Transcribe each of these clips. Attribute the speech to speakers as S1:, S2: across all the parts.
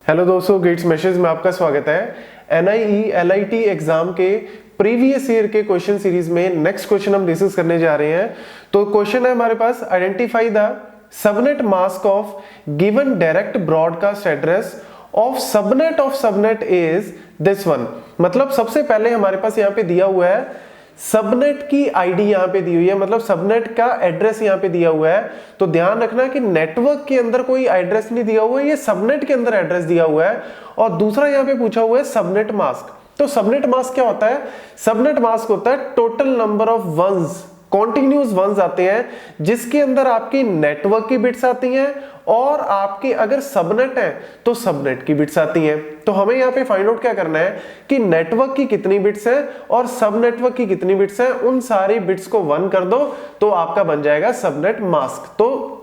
S1: Hello दोस्तों, gets message में आपका स्वागत है। एनआईई एलआईटी एग्जाम के प्रीवियस ईयर के क्वेश्चन सीरीज में नेक्स्ट क्वेश्चन हम डिस्कस करने जा रहे हैं। तो क्वेश्चन है हमारे पास, identify the subnet mask of given direct broadcast address of subnet is this one. मतलब सबसे पहले हमारे पास यहाँ पे दिया हुआ है सबनेट की आईडी यहाँ पे दी हुई है, मतलब सबनेट का एड्रेस यहाँ पे दिया हुआ है। तो ध्यान रखना कि नेटवर्क के अंदर कोई एड्रेस नहीं दिया हुआ है, ये सबनेट के अंदर एड्रेस दिया हुआ है। और दूसरा यहाँ पे पूछा हुआ है सबनेट मास्क। तो सबनेट मास्क क्या होता है? सबनेट मास्क होता है total number of ones, continuous ones आते हैं जिसके अंदर आपकी नेटवर्क की बिट्स आती हैं और आपकी अगर सबनेट है तो सबनेट की बिट्स आती हैं। तो हमें यहाँ पे फाइंड आउट क्या करना है कि नेटवर्क की कितनी बिट्स है और सब नेटवर्क की कितनी बिट्स है, उन सारी बिट्स को 1 कर दो तो आपका बन जाएगा सबनेट मास्क। तो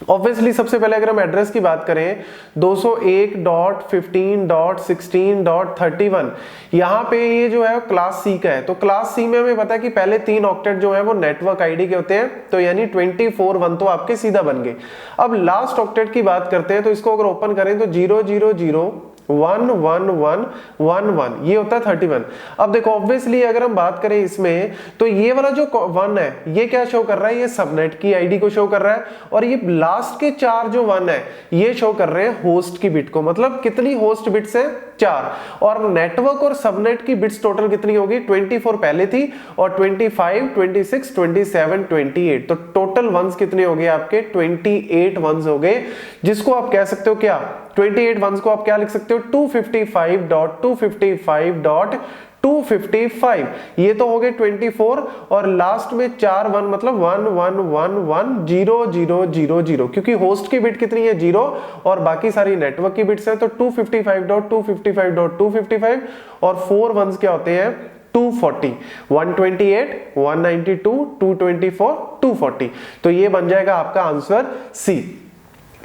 S1: ऑब्वियसली सबसे पहले अगर हम एड्रेस की बात करें 201.15.16.31, यहाँ पे ये जो है क्लास सी का है। तो क्लास सी में हमें पता है कि पहले 3 ऑक्टेट जो है वो नेटवर्क आईडी के होते हैं, तो यानी 24 1 तो आपके सीधा बन गए। अब लास्ट ऑक्टेट की बात करते हैं, तो इसको अगर ओपन करें तो 0001111 ये होता है 31। अब देखो ऑब्वियसली अगर हम बात करें इसमें तो ये वाला जो 1 है ये क्या शो कर रहा है, ये सबनेट की आईडी को शो कर रहा है। और ये लास्ट के 4 जो 1 है ये शो कर रहे हैं होस्ट की बिट को। मतलब कितनी होस्ट बिट्स है? 4। और नेटवर्क और सबनेट की बिट्स टोटल कितनी होगी? 24 पहले थी और 25 26 27 28। तो टोटल वंस कितने हो गए आपके? 28 वंस हो गए, जिसको आप कह सकते हो क्या? 28 वंस को आप क्या लिख सकते हो? 255.255.255। ये तो हो गए 24 और लास्ट में 4 1 मतलब 1 1 1 1 0 0 0 0, क्योंकि होस्ट की बिट कितनी है? 0 और बाकी सारी नेटवर्क की बिट्स है। तो 255.255.255 और 4 वंस क्या होते हैं? 240, 128, 192, 224, 240। तो ये बन जाएगा आपका आंसर सी।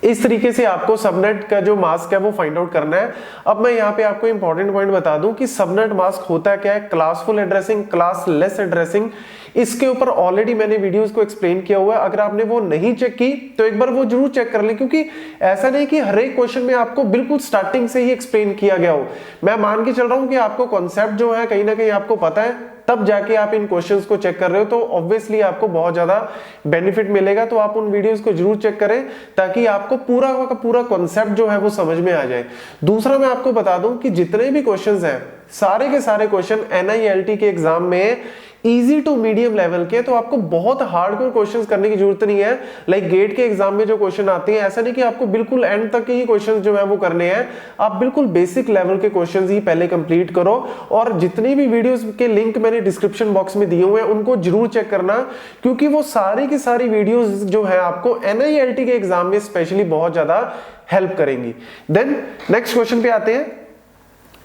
S1: इस तरीके से आपको सबनेट का जो मास्क है वो फाइंड आउट करना है। अब मैं यहाँ पे आपको इंपॉर्टेंट पॉइंट बता दूं कि सबनेट मास्क होता क्या है, क्लासफुल एड्रेसिंग, क्लासलेस एड्रेसिंग। इसके ऊपर ऑलरेडी मैंने वीडियोस को एक्सप्लेन किया हुआ है, अगर आपने वो नहीं चेक की तो एक बार वो जरूर चेक कर लें, क्योंकि ऐसा नहीं कि हर एक क्वेश्चन में आपको बिल्कुल स्टार्टिंग से ही एक्सप्लेन किया गया हो। मैं मान के चल रहा हूं कि आपको कॉन्सेप्ट जो है कहीं ना कहीं आपको पता है, तब जाके आप इन क्वेश्चंस को चेक कर रहे हो, तो ऑब्वियसली आपको बहुत ज्यादा बेनिफिट मिलेगा। तो आप उन वीडियोस को जरूर चेक करें ताकि आपको पूरा का पूरा कॉन्सेप्ट जो है वो समझ में आ जाए। दूसरा मैं आपको बता दूं कि जितने भी क्वेश्चंस हैं सारे के सारे क्वेश्चन एनआईएलटी के एग्जाम में इजी टू मीडियम लेवल के, तो आपको बहुत हार्डकोर क्वेश्चंस करने की जरूरत नहीं है। लाइक गेट के एग्जाम में जो क्वेश्चन आते हैं, ऐसा नहीं कि आपको बिल्कुल एंड तक के ही क्वेश्चंस जो है वो करने हैं। आप बिल्कुल बेसिक लेवल के क्वेश्चंस ही पहले कंप्लीट करो। और जितनी भी वीडियोस के लिंक मैंने डिस्क्रिप्शन बॉक्स में दिए हुए हैं उनको जरूर चेक करना, क्योंकि वो सारी की सारी वीडियोस जो है आपको एनआईएलटी के एग्जाम में स्पेशली बहुत ज्यादा हेल्प करेंगी। देन नेक्स्ट क्वेश्चन पे आते हैं।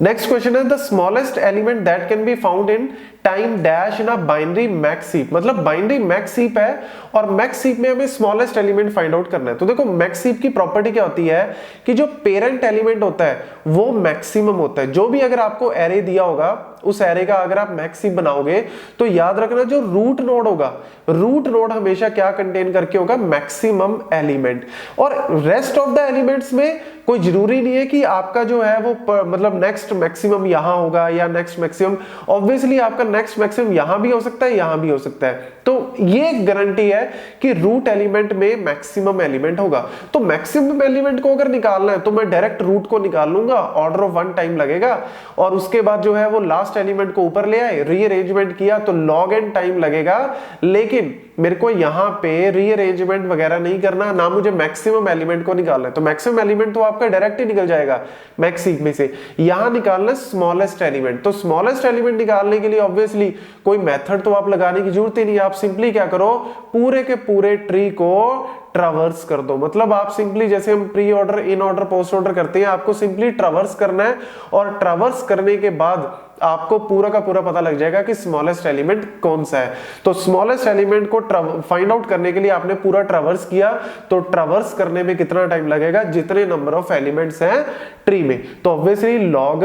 S1: नेक्स्ट क्वेश्चन है the smallest element that can be found in time dash in a binary max heap. मतलब बाइनरी मैक्स हीप है और मैक्स हीप में हमें स्मॉलेस्ट एलिमेंट फाइंड आउट करना है। तो देखो मैक्स हीप की प्रॉपर्टी क्या होती है कि जो पेरेंट एलिमेंट होता है वो मैक्सिमम होता है। जो भी अगर आपको एरे दिया होगा उस एरे का अगर आप मैक्स हीप बनाओगे तो याद रखना जो रूट नोड होगा, रूट नोड हमेशा क्या कंटेन करके होगा? Maximum element. और रेस्ट ऑफ द एलिमेंट्स में कोई जरूरी नहीं है कि आपका जो है वो मतलब नेक्स्ट मैक्सिमम यहां होगा या नेक्स्ट मैक्सिमम। ऑब्वियसली आपका नेक्स्ट मैक्सिमम यहां भी हो सकता है, यहां भी हो सकता है। तो ये गारंटी है कि रूट एलिमेंट में मैक्सिमम एलिमेंट होगा। तो मैक्सिमम एलिमेंट को अगर निकालना है तो मैं डायरेक्ट रूट को निकाल लूंगा, ऑर्डर ऑफ 1 टाइम लगेगा। और उसके बाद जो है वो लास्ट एलिमेंट को ऊपर ले आए, रीअरेंजमेंट किया तो log n टाइम लगेगा। लेकिन मेरे को यहां पे रीअरेंजमेंट वगैरह नहीं करना, ना मुझे मैक्सिमम एलिमेंट को निकालना है। तो मैक्सिमम एलिमेंट तो आपका डायरेक्ट ही निकल जाएगा मैक्स हीप में से। यहां निकालना स्मॉलेस्ट एलिमेंट। तो स्मॉलेस्ट एलिमेंट निकालने के लिए ऑब्वियसली कोई मेथड तो आप लगाने की जरूरत ही नहीं है। आप सिंपली क्या करो, पूरे के पूरे ट्री को ट्रावर्स कर दो। मतलब आप सिंपली जैसे हम pre order, in order, post order करते हैं, आपको सिंपली ट्रावर्स करना है। और ट्रावर्स करने के बाद आपको पूरा का पूरा पता लग जाएगा कि स्मॉलेस्ट एलिमेंट कौन सा है। तो स्मॉलेस्ट एलिमेंट को फाइंड आउट करने के लिए आपने पूरा ट्रावर्स किया, तो ट्रावर्स करने में कितना टाइम लगेगा? जितने नंबर ऑफ एलिमेंट्स हैं ट्री में। तो ऑब्वियसली लॉग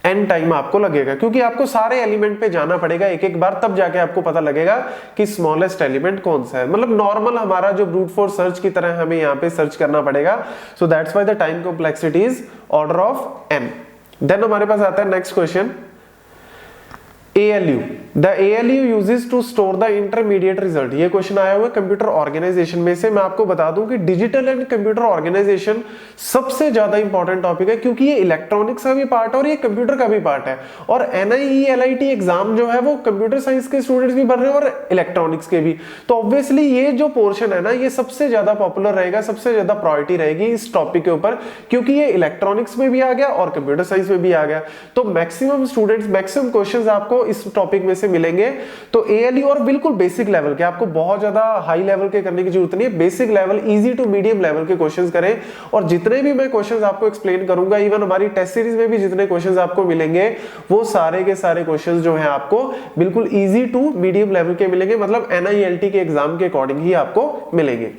S1: n टाइम आपको लगेगा, क्योंकि आपको सारे एलिमेंट पे जाना पड़ेगा एक एक बार, तब जाके आपको पता लगेगा कि स्मॉलेस्ट एलिमेंट कौन सा है। मतलब नॉर्मल हमारा जो ब्रूट फोर्स सर्च की तरह हमें यहाँ पे सर्च करना पड़ेगा। So that's why the time complexity is order of n। Then हमारे पास आता है next question, ALU। The ALU uses to store the intermediate result। ये क्वेश्चन आया हुआ है कंप्यूटर ऑर्गेनाइजेशन में से। मैं आपको बता दूं कि डिजिटल एंड कंप्यूटर ऑर्गेनाइजेशन सबसे ज्यादा इंपॉर्टेंट टॉपिक है, क्योंकि ये इलेक्ट्रॉनिक्स का भी पार्ट है और ये कंप्यूटर का भी पार्ट है। और NIE LIT एग्जाम जो है वो कंप्यूटर साइंस के स्टूडेंट्स भी भर रहे हैं और इलेक्ट्रॉनिक्स के भी। तो ऑब्वियसली ये जो पोर्शन है ना, ये सबसे ज्यादा पॉपुलर रहेगा, सबसे ज्यादा प्रायोरिटी रहेगी इस टॉपिक के ऊपर, क्योंकि ये इलेक्ट्रॉनिक्स में भी आ गया और कंप्यूटर साइंस में भी आ गया। तो मैक्सिमम स्टूडेंट्स, मैक्सिमम क्वेश्चंस आपको इस टॉपिक में से मिलेंगे। तो ALU और बिल्कुल बेसिक लेवल के, आपको बहुत ज्यादा हाई लेवल के करने की जरूरत नहीं है, basic level, easy to medium level के क्वेश्चंस करें। और जितने भी मैं क्वेश्चंस आपको एक्सप्लेन करूंगा, इवन हमारी टेस्ट सीरीज में भी जितने क्वेश्चंस आपको मिलेंगे, वो सारे के सारे क्वेश्चंस जो हैं आपको बिल्कुल इजी टू मीडियम लेवल के मिलेंगे, मतलब NILT के एग्जाम के अकॉर्डिंग ही आपको मिलेंगे।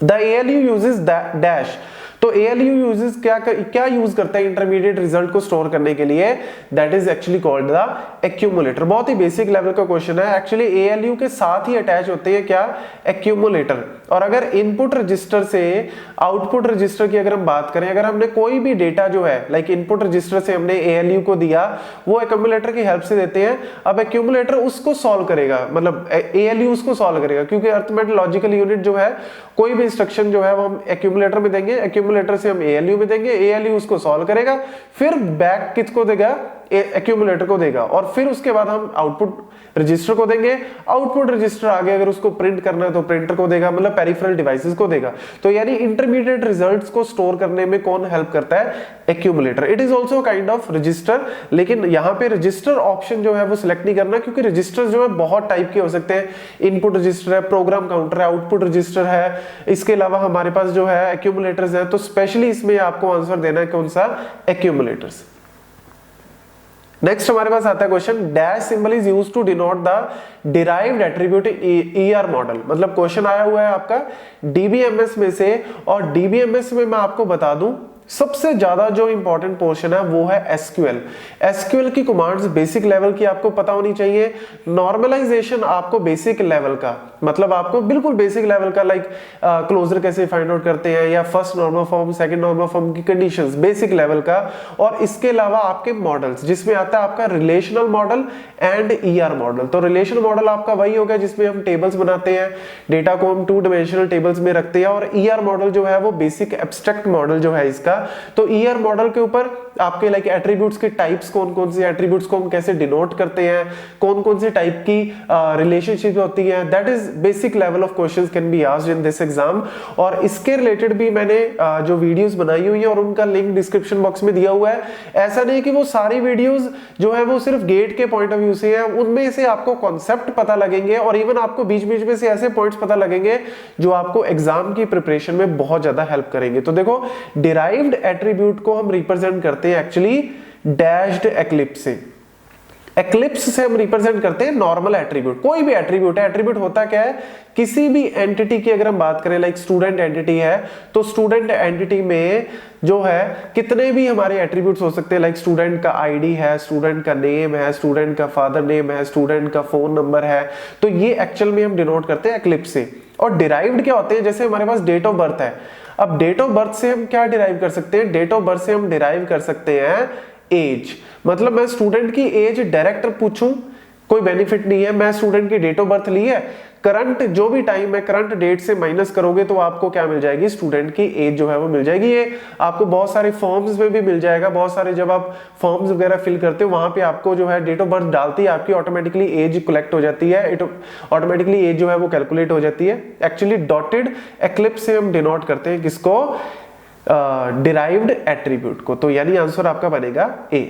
S1: The ALU uses dash. तो ALU यूजेस क्या यूज करता है इंटरमीडिएट रिजल्ट को स्टोर करने के लिए? That is actually called the accumulator. बहुत ही बेसिक लेवल का क्वेश्चन है। एक्चुअली ALU के साथ ही अटैच होते हैं क्या? एक्यूमुलेटर। और अगर इनपुट रजिस्टर से आउटपुट रजिस्टर की अगर हम बात करें, अगर हमने कोई भी डेटा जो है लाइक इनपुट रजिस्टर से हमने ALU को दिया, वो एक्यूमुलेटर की हेल्प से देते हैं। अब एक्यूमुलेटर उसको सॉल्व करेगा, मतलब ALU उसको सॉल्व करेगा, क्योंकि अरिथमेटिक लॉजिकल यूनिट जो है, कोई भी इंस्ट्रक्शन जो है वो हम एक्यूमुलेटर में देंगे, एक्यूमुलेटर से हम ALU में देंगे, ALU उसको सॉल्व करेगा, फिर बैक किसको देगा? एक्यूमुलेटर को देगा। और फिर उसके बाद हम आउटपुट रजिस्टर को देंगे, आउटपुट रजिस्टर आगे अगर उसको प्रिंट करना है तो प्रिंटर को देगा, मतलब पेरिफेरल डिवाइसेस को देगा। तो यानी इंटरमीडिएट रिजल्ट्स को स्टोर करने में कौन हेल्प करता है? Accumulator. It is also kind of register, लेकिन यहाँ पे रजिस्टर ऑप्शन जो है वो सिलेक्ट नहीं करना, क्योंकि रजिस्टर जो है बहुत टाइप के हो सकते हैं। इनपुट रजिस्टर है, प्रोग्राम काउंटर है, आउटपुट रजिस्टर है, इसके अलावा हमारे पास जो है एक्यूमुलेटर्स है। तो स्पेशली इसमें आपको आंसर देना है कौन सा? एक्यूमुलेटर्स। नेक्स्ट हमारे पास आता है question, dash symbol is used to denote the derived attribute ER model. मतलब क्वेश्चन आया हुआ है आपका DBMS में से, और DBMS में मैं आपको बता दूं सबसे ज्यादा जो इंपॉर्टेंट पोर्शन है वो है SQL की कमांड्स बेसिक लेवल की आपको पता होनी चाहिए। नॉर्मलाइजेशन आपको बेसिक लेवल का, मतलब आपको बिल्कुल बेसिक लेवल का, लाइक क्लोजर कैसे फाइंड आउट करते हैं, या first normal form, second normal form की कंडीशंस, बेसिक लेवल का। और इसके अलावा आपके मॉडल्स, जिसमें आता है आपका relational model and ER model. तो रिलेशनल मॉडल आपका वही होगा जिसमें हम टेबल्स बनाते हैं, डेटा को हम 2 डायमेंशनल टेबल्स में रखते हैं। और ER मॉडल जो है वो बेसिक एब्स्ट्रैक्ट मॉडल जो है इसका। तो ER मॉडल के ऊपर आपके लाइक एट्रीब्यूट्स के टाइप्स, कौन कौन से एट्रीब्यूट्स को हम कैसे डिनोट करते हैं, कौन कौन से टाइप की रिलेशनशिप होती है, that is basic level of questions can be asked in this exam. और इसके रिलेटेड भी मैंने जो वीडियोस बनाई हुई है और उनका लिंक डिस्क्रिप्शन बॉक्स में दिया हुआ है। ऐसा नहीं कि वो सारी वीडियोस जो है वो सिर्फ गेट के पॉइंट ऑफ व्यू से है, उनमें से आपको कॉन्सेप्ट पता लगेंगे और इवन आपको बीच बीच में से ऐसे पॉइंट्स पता लगेंगे जो आपको एग्जाम की प्रिपरेशन में बहुत ज्यादा हेल्प करेंगे। तो देखो, डिराइव्ड एट्रीब्यूट को हम रिप्रेजेंट करते हैं एक्चुअली डैश्ड एक्लिप्स से। एक्लिप्स से हम रिप्रेजेंट करते हैं नॉर्मल एट्रीब्यूट। कोई भी एट्रीब्यूट है, एट्रीब्यूट होता क्या है? किसी भी एंटिटी की अगर हम बात करें, लाइक स्टूडेंट एंटिटी है, तो स्टूडेंट एंटिटी में जो है कितने भी हमारे एट्रीब्यूट्स हो सकते हैं, लाइक स्टूडेंट का ID है, स्टूडेंट का नेम है, स्टूडेंट का फादर नेम है, स्टूडेंट का फोन नंबर है। तो ये एक्चुअल में हम डिनोट करते हैं एक्लिप्स से। और डिराइव्ड क्या होते हैं? जैसे हमारे पास डेट ऑफ बर्थ है, अब डेट ऑफ बर्थ से हम क्या डिराइव कर सकते हैं? डेट ऑफ बर्थ से हम डिराइव कर सकते हैं एज। मतलब मैं स्टूडेंट की एज डायरेक्ट पूछूं, कोई बेनिफिट नहीं है। मैं स्टूडेंट की डेट ऑफ बर्थ ली है, करंट जो भी टाइम है करंट डेट से माइनस करोगे तो आपको क्या मिल जाएगी? स्टूडेंट की एज जो है वो मिल जाएगी। ये आपको बहुत सारे फॉर्म्स में भी मिल जाएगा। बहुत सारे जब आप फॉर्म्स वगैरह फिल करते हो, वहां पे आपको जो है डेट ऑफ बर्थ डालती है, आपकी ऑटोमेटिकली एज कलेक्ट हो जाती है, ऑटोमेटिकली एज जो है वो कैलकुलेट हो जाती है। एक्चुअली डॉटेड एक्लिप्स से हम डिनोट करते हैं किसको? डिराइव्ड एट्रीब्यूट को। तो यानी आंसर आपका बनेगा A।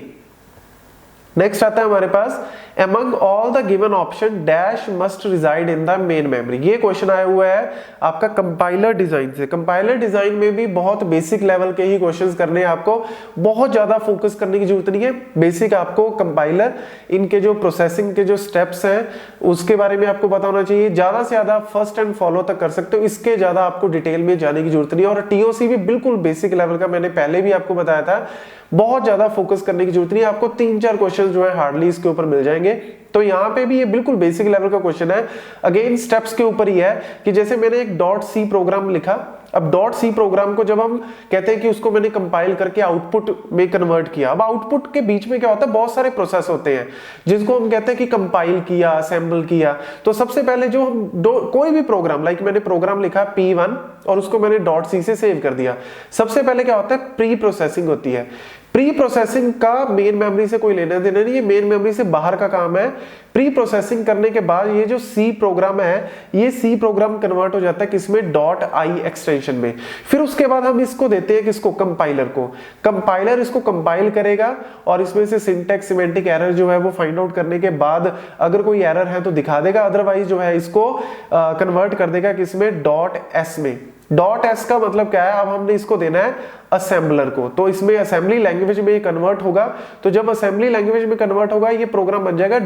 S1: नेक्स्ट आता है हमारे पास among all the given option dash must reside in the main memory। ये क्वेश्चन आया हुआ है आपका कंपाइलर डिजाइन से। कंपाइलर डिजाइन में भी बहुत बेसिक लेवल के ही क्वेश्चंस करने हैं आपको, बहुत ज्यादा फोकस करने की जरूरत नहीं है। बेसिक आपको कंपाइलर, इनके जो प्रोसेसिंग के जो स्टेप्स हैं उसके बारे में आपको पता होना चाहिए। ज्यादा से ज्यादा फर्स्ट एंड फॉलो तक कर सकते हो, इसके ज्यादा आपको डिटेल में जाने की जरूरत नहीं है। और टीओसी भी बिल्कुल बेसिक लेवल का, मैंने पहले भी आपको बताया था, बहुत ज्यादा फोकस करने की जरूरत नहीं है। आपको 3-4 क्वेश्चन जो है हार्डली इसके ऊपर मिल जाएंगे। तो यहाँ पे भी ये बिल्कुल बेसिक लेवल का क्वेश्चन है। अगेन स्टेप्स के ऊपर ही है कि जैसे मैंने एक .c प्रोग्राम लिखा, अब .c प्रोग्राम को जब हम कहते हैं कि उसको मैंने कंपाइल करके आउटपुट में कन्वर्ट किया, अब आउटपुट के बीच में क्या होता है, बहुत सारे प्रोसेस होते हैं जिसको हम कहते हैं कि कंपाइल किया, असेंबल किया। तो सबसे पहले जो हम कोई भी प्रोग्राम, लाइक मैंने प्रोग्राम लिखा P1 और उसको मैंने .c से सेव कर दिया, सबसे पहले क्या होता है, प्री प्रोसेसिंग होती है। प्री प्रोसेसिंग का मेन मेमोरी से कोई लेना देना नहीं है, मेन मेमोरी से बाहर का काम है। प्री प्रोसेसिंग करने के बाद ये जो सी प्रोग्राम है, ये सी प्रोग्राम कन्वर्ट हो जाता है किसमें, .i एक्सटेंशन में। फिर उसके बाद हम इसको देते हैं किसको, कंपाइलर को। कंपाइलर इसको कंपाइल करेगा और इसमें से सिंटैक्स सिमेंटिक एरर जो है वो फाइंड आउट करने के बाद अगर कोई एरर है तो दिखा देगा, अदरवाइज जो है इसको कन्वर्ट कर देगा किसमें, .s में। .s का मतलब क्या है, अब हमने इसको देना है असेंबलर को, तो इसमें असेंबली लैंग्वेज में ये कन्वर्ट होगा। तो जब असेंबली लैंग्वेज में कन्वर्ट होगा ये प्रोग्राम बन जाएगा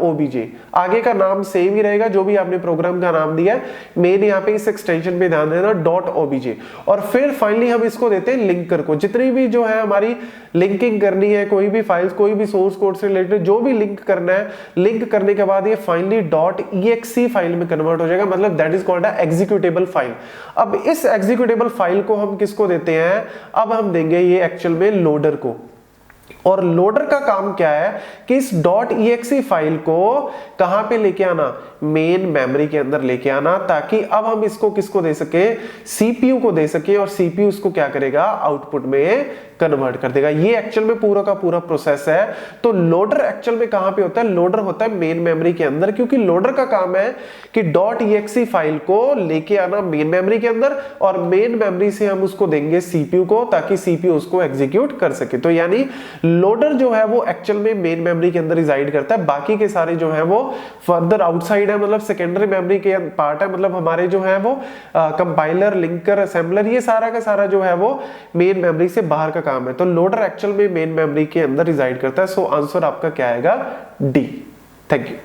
S1: .obj। आगे का नाम सेम ही रहेगा जो भी आपने प्रोग्राम का नाम दिया है, मेन यहाँ पे इस एक्सटेंशन पे ध्यान देना .obj। और फिर फाइनली हम इसको देते हैं लिंकर को। जितनी भी जो है हमारी लिंकिंग करनी है, कोई भी फाइल्स, कोई भी सोर्स कोड से रिलेटेड जो भी लिंक करना है, लिंक करने के बाद ये फाइनली .exe फाइल में कन्वर्ट हो जाएगा, मतलब that is called executable file. अब इस एग्जीक्यूटेबल फाइल को हम किसको देते हैं, अब हम देंगे ये एक्चुअल में लोडर को। और लोडर का काम क्या है कि इस .exe फाइल को कहां पे लेके आना, मेन मेमोरी के अंदर लेके आना, ताकि अब हम इसको किसको दे सके, सीपीयू को दे सके, और सीपीयू इसको क्या करेगा, आउटपुट में कन्वर्ट कर देगा। ये एक्चुअल में पूरा का पूरा प्रोसेस है। तो लोडर एक्चुअल में कहां पे होता है, लोडर होता है मेन मेमोरी के अंदर, क्योंकि लोडर का काम है कि .exe फाइल को लेके आना मेन मेमोरी के अंदर, और मेन मेमोरी से हम उसको देंगे सीपीयू को, ताकि सीपीयू उसको एग्जीक्यूट कर सके। तो यानी लोडर जो है वो एक्चुअल में मेन मेमोरी के अंदर रिजाइड करता है, बाकी के सारे जो है वो फर्दर आउटसाइड है, मतलब सेकेंडरी मेमोरी के पार्ट है। मतलब हमारे जो है वो कंपाइलर, लिंकर, असेंबलर, ये सारा का सारा जो है वो मेन मेमोरी से बाहर का काम है। तो लोडर एक्चुअल में मेन मेमोरी के अंदर रिजाइड करता है। सो आंसर आपका क्या आएगा, डी। Thank you.